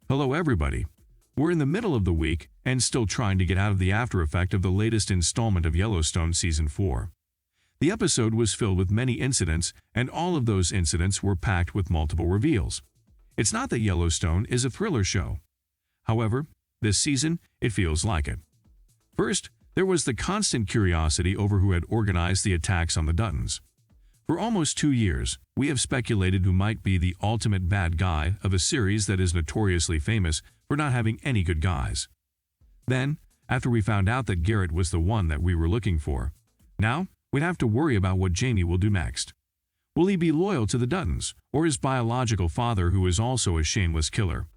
Hello everybody. We're in the middle of the week and still trying to get out of the after effect of the latest installment of Yellowstone Season 4. The episode was filled with many incidents, and all of those incidents were packed with multiple reveals. It's not that Yellowstone is a thriller show. However, this season, it feels like it. First, there was the constant curiosity over who had organized the attacks on the Duttons. For almost 2 years, we have speculated who might be the ultimate bad guy of a series that is notoriously famous for not having any good guys. Then, after we found out that Garrett was the one that we were looking for, now we'd have to worry about what Jamie will do next. Will he be loyal to the Duttons, or his biological father who is also a shameless killer?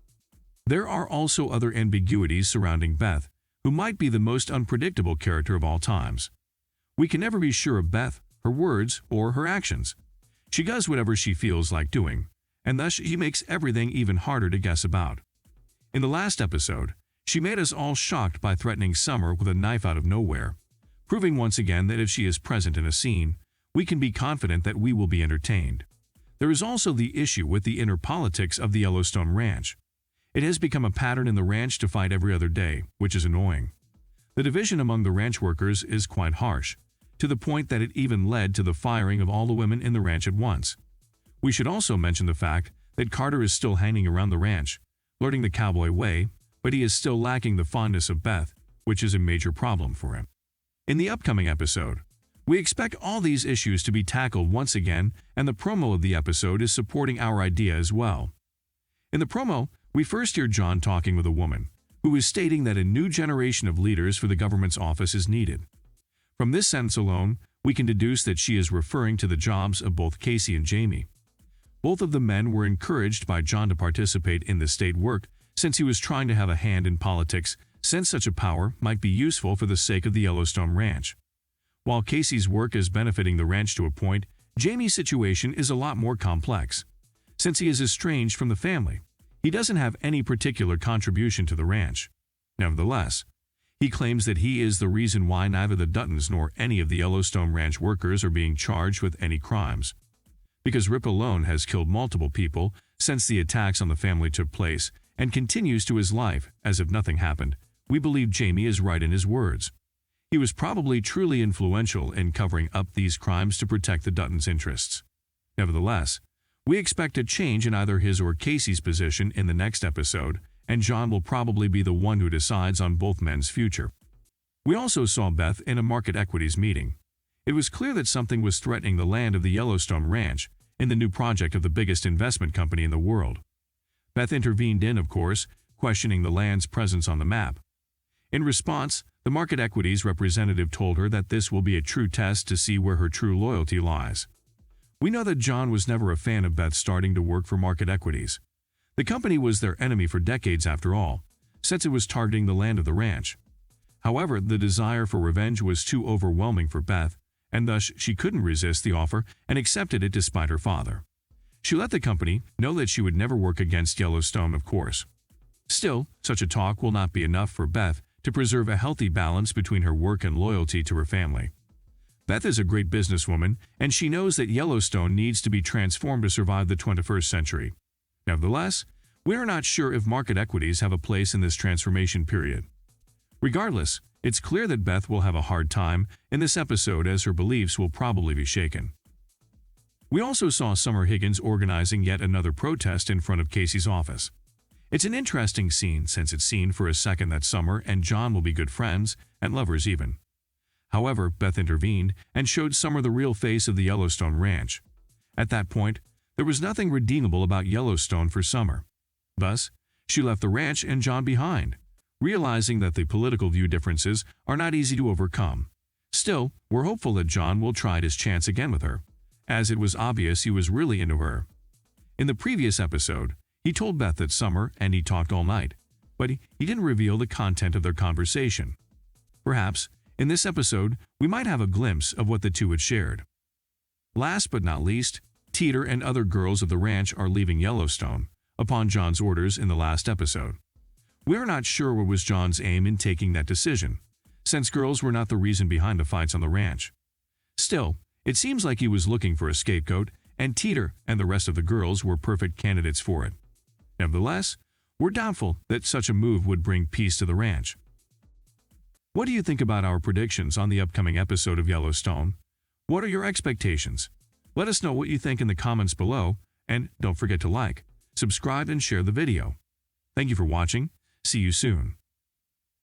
There are also other ambiguities surrounding Beth, who might be the most unpredictable character of all times. We can never be sure of Beth, her words, or her actions. She does whatever she feels like doing, and thus she makes everything even harder to guess about. In the last episode, she made us all shocked by threatening Summer with a knife out of nowhere, proving once again that if she is present in a scene, we can be confident that we will be entertained. There is also the issue with the inner politics of the Yellowstone Ranch. It has become a pattern in the ranch to fight every other day, which is annoying. The division among the ranch workers is quite harsh, to the point that it even led to the firing of all the women in the ranch at once. We should also mention the fact that Carter is still hanging around the ranch, learning the cowboy way, but he is still lacking the fondness of Beth, which is a major problem for him. In the upcoming episode, we expect all these issues to be tackled once again, and the promo of the episode is supporting our idea as well. In the promo, we first hear John talking with a woman, who is stating that a new generation of leaders for the government's office is needed. From this sentence alone, we can deduce that she is referring to the jobs of both Casey and Jamie. Both of the men were encouraged by John to participate in the state work since he was trying to have a hand in politics, since such a power might be useful for the sake of the Yellowstone Ranch. While Casey's work is benefiting the ranch to a point, Jamie's situation is a lot more complex. Since he is estranged from the family, he doesn't have any particular contribution to the ranch. Nevertheless, he claims that he is the reason why neither the Duttons nor any of the Yellowstone Ranch workers are being charged with any crimes. Because Rip alone has killed multiple people since the attacks on the family took place and continues to his life as if nothing happened, we believe Jamie is right in his words. He was probably truly influential in covering up these crimes to protect the Duttons' interests. Nevertheless, we expect a change in either his or Casey's position in the next episode, and John will probably be the one who decides on both men's future. We also saw Beth in a market equities meeting. It was clear that something was threatening the land of the Yellowstone Ranch in the new project of the biggest investment company in the world. Beth intervened in, of course, questioning the land's presence on the map. In response, the market equities representative told her that this will be a true test to see where her true loyalty lies. We know that John was never a fan of Beth starting to work for market equities. The company was their enemy for decades after all, since it was targeting the land of the ranch. However, the desire for revenge was too overwhelming for Beth, and thus she couldn't resist the offer and accepted it despite her father. She let the company know that she would never work against Yellowstone, of course. Still, such a talk will not be enough for Beth to preserve a healthy balance between her work and loyalty to her family. Beth is a great businesswoman, and she knows that Yellowstone needs to be transformed to survive the 21st century. Nevertheless, we are not sure if market equities have a place in this transformation period. Regardless, it's clear that Beth will have a hard time in this episode as her beliefs will probably be shaken. We also saw Summer Higgins organizing yet another protest in front of Casey's office. It's an interesting scene since it's seen for a second that Summer and John will be good friends and lovers even. However, Beth intervened and showed Summer the real face of the Yellowstone Ranch. At that point, there was nothing redeemable about Yellowstone for Summer. Thus, she left the ranch and John behind, realizing that the political view differences are not easy to overcome. Still, we're hopeful that John will try his chance again with her, as it was obvious he was really into her. In the previous episode, he told Beth that Summer and he talked all night, but he didn't reveal the content of their conversation. Perhaps, in this episode, we might have a glimpse of what the two had shared. Last but not least, Teeter and other girls of the ranch are leaving Yellowstone, upon John's orders in the last episode. We are not sure what was John's aim in taking that decision, since girls were not the reason behind the fights on the ranch. Still, it seems like he was looking for a scapegoat, and Teeter and the rest of the girls were perfect candidates for it. Nevertheless, We're doubtful that such a move would bring peace to the ranch. What do you think about our predictions on the upcoming episode of Yellowstone? What are your expectations? Let us know what you think in the comments below, and don't forget to like, subscribe, and share the video. Thank you for watching. See you soon.